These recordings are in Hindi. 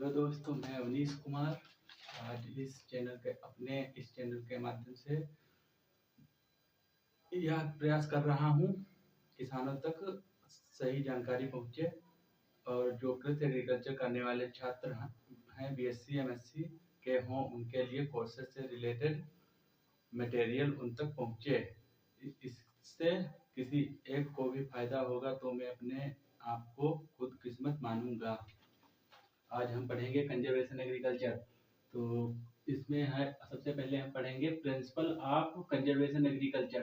हेलो दोस्तों, मैं अवनीश कुमार। आज इस चैनल के माध्यम से यह प्रयास कर रहा हूँ किसानों तक सही जानकारी पहुँचे और जो कृषि एग्रीकल्चर करने वाले छात्र हैं बीएससी एमएससी के हों, उनके लिए कोर्सेज से रिलेटेड मटेरियल उन तक पहुँचे। इससे किसी एक को भी फायदा होगा तो मैं अपने आप को खुद किस्मत मानूंगा। आज हम पढ़ेंगे कंजर्वेशन एग्रीकल्चर। तो इसमें है, सबसे पहले हम पढ़ेंगे प्रिंसिपल ऑफ कंजर्वेशन एग्रीकल्चर।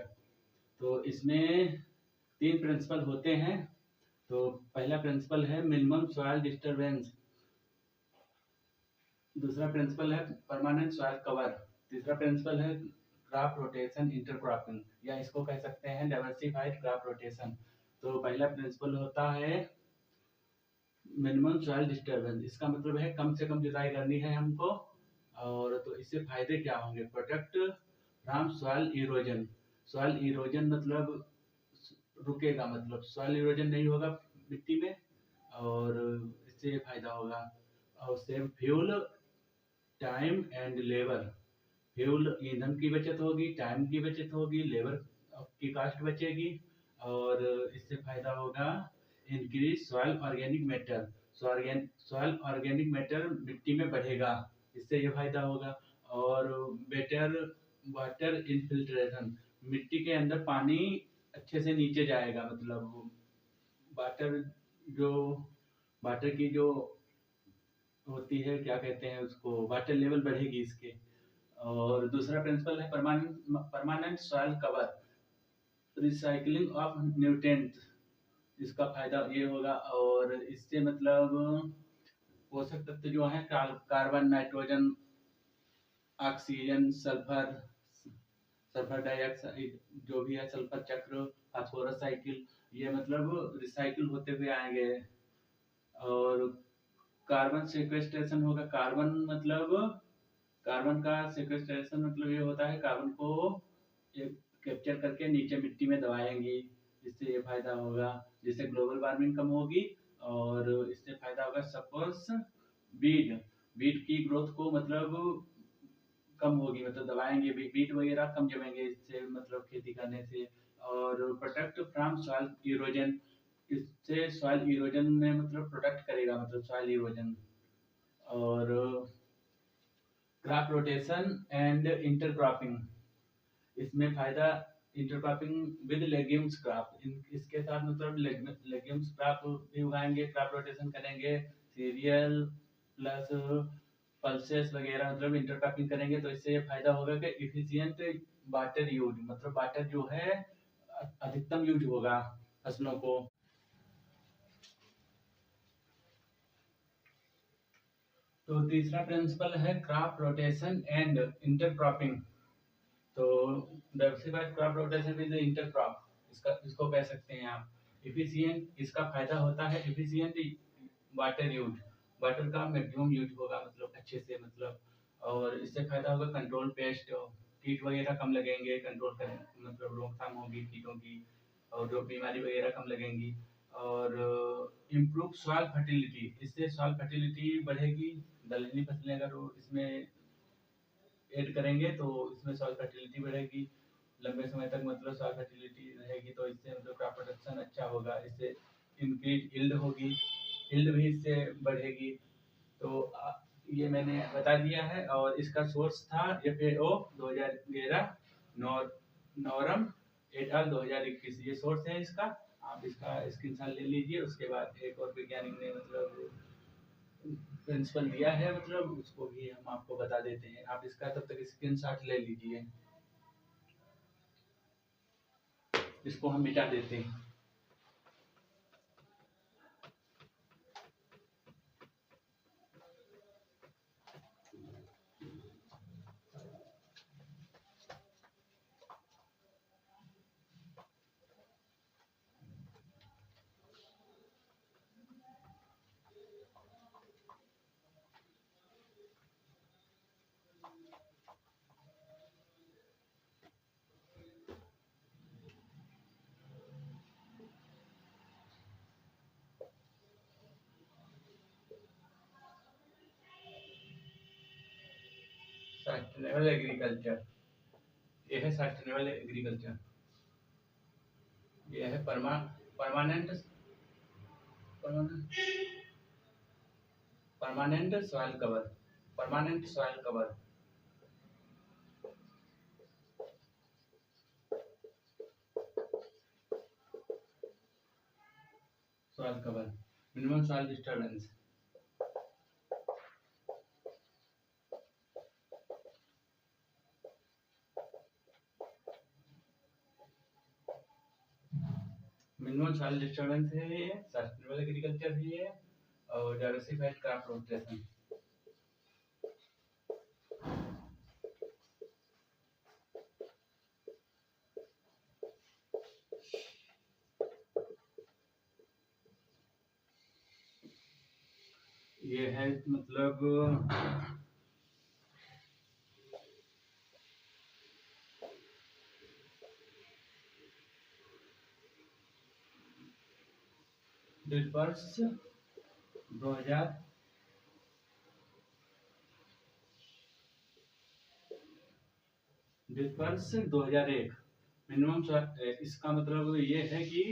तो इसमें 3 प्रिंसिपल होते हैं। तो पहला प्रिंसिपल है मिनिमम सॉइल डिस्टरबेंस, दूसरा प्रिंसिपल है परमानेंट सॉइल कवर, तीसरा प्रिंसिपल है क्रॉप रोटेशन इंटरक्रॉपिंग, या इसको कह सकते हैं डाइवर्सिफाइड क्रॉप रोटेशन। तो पहला प्रिंसिपल होता है मिनिमम सॉइल डिस्टरबेंस। इसका मतलब है कम से कम जुताई करनी है हमको। और तो इससे फायदे क्या होंगे? Protect from soil erosion. Soil erosion मतलब रुकेगा, मतलब सॉइल इरोजन नहीं होगा मिट्टी में, और इससे फायदा होगा। और save fuel, time and labour. Fuel ईंधन की बचत होगी, टाइम की बचत होगी, लेबर की कास्ट बचेगी, और इससे फायदा होगा increase soil organic matter. Soil organic matter मिट्टी में बढ़ेगा, इससे ये फायदा होगा। और बेटर वाटर इनफिल्ट्रेशन, मिट्टी के अंदर पानी अच्छे से नीचे जाएगा, मतलब वाटर जो वाटर की जो होती है, क्या कहते हैं उसको, वाटर लेवल बढ़ेगी इसके। और दूसरा प्रिंसिपल है permanent soil cover, recycling of nutrient. इसका फायदा ये होगा, और इससे मतलब पोषक तत्व जो है carbon, nitrogen, oxygen, sulphur dioxide, जो भी है सल्फर चक्र, फास्फोरस साइकिल, ये मतलब रिसाइकिल होते हुए आएंगे। और कार्बन सेक्वेस्ट्रेशन होगा। कार्बन का सेक्वेस्ट्रेशन मतलब ये होता है कार्बन को कैप्चर करके नीचे मिट्टी में दबाएंगी, इससे ये फायदा होगा, जिससे ग्लोबल वार्मिंग कम होगी। और इससे फायदा होगा सपोर्ट्स बीट की ग्रोथ को, मतलब कम होगी, मतलब दबाएंगे बीट वगैरह कम जमेंगे इससे, मतलब खेती करने से। और प्रोटेक्ट फ्रॉम सॉइल इरोजन, इससे सॉइल इरोजन में मतलब प्रोटेक्ट करेगा, मतलब सॉइल इरोजन। और क्रॉप रोटेशन एंड इंटरक्रॉपिंग, इसमें फायदा इंटरक्रॉपिंग विद लेग्यूम्स क्रॉप, इसके साथ मतलब लेग्यूम्स क्रॉप भी उगाएंगे, क्रॉप रोटेशन करेंगे, सीरियल प्लस पल्सेस वगैरह, मतलब इंटरक्रॉपिंग करेंगे। तो इससे ये फायदा होगा कि इफिशिएंट वाटर यूज, मतलब वाटर जो है अधिकतम यूज होगा फसलों को। तो तीसरा प्रिंसिपल है क्रॉप रोटेशन एंड इंटरक्रॉपिंग। तो diversified crop rotation with intercrop, इसको कह सकते हैं आप। इफिशिएंट, इसका फायदा होता है इफिशिएंट वाटर यूज, वाटर का मैक्सिमम यूज होगा, मतलब अच्छे से, मतलब। और इससे फायदा होगा कंट्रोल पेस्ट, कीट वगैरह कम लगेंगे, कंट्रोल कर मतलब रोकथाम होगी कीटों की, और जो बीमारी वगैरह कम लगेंगी। और इम्प्रूव सॉइल फर्टिलिटी, इससे सॉइल फर्टिलिटी बढ़ेगी। दलहनी फसलें अगर इसमें ऐड करेंगे तो इसमें सॉइल फर्टिलिटी बढ़ेगी लंबे समय तक, मतलब सॉइल फर्टिलिटी रहेगी, तो इससे मतलब क्रॉप प्रोडक्शन अच्छा होगा, इससे इंक्रीज यील्ड होगी, यील्ड भी इससे बढ़ेगी। तो ये मैंने बता दिया है। और इसका सोर्स था FAO 2011, नॉरम एट अल 2021, ये सोर्स है इसका। आप इसका स्क्रीनशॉट ले लीजिए। उसके बाद एक और वैज्ञानिक ने मतलब प्रिंसिपल दिया है, मतलब उसको भी हम आपको बता देते हैं। आप इसका तब तक स्क्रीनशॉट ले लीजिए, इसको हम मिटा देते हैं। सस्टेनेबल एग्रीकल्चर, ये है सस्टेनेबल एग्रीकल्चर। ये है permanent permanent soil cover, permanent soil cover. Soil cover, minimum soil disturbance. Minimum soil disturbance है ये, सस्टेनेबल एग्रीकल्चर भी है, और डाइवर्सिफाइड क्रॉप रोटेशन। ये है मतलब वर्ष 2000 वर्ष 2001 मिनिमम, इसका मतलब ये है कि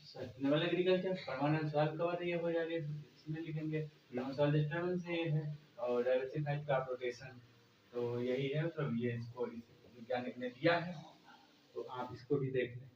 sustainable agriculture, permanent soil cover ये हो जाएगा, इसमें लिखेंगे मिनिमम सॉइल डिस्टर्बेंस ये है, और डाइवर्सिफाइड क्रॉप रोटेशन। तो यही है, मतलब ये इसको वैज्ञानिक ने दिया है, तो आप इसको भी देख लें।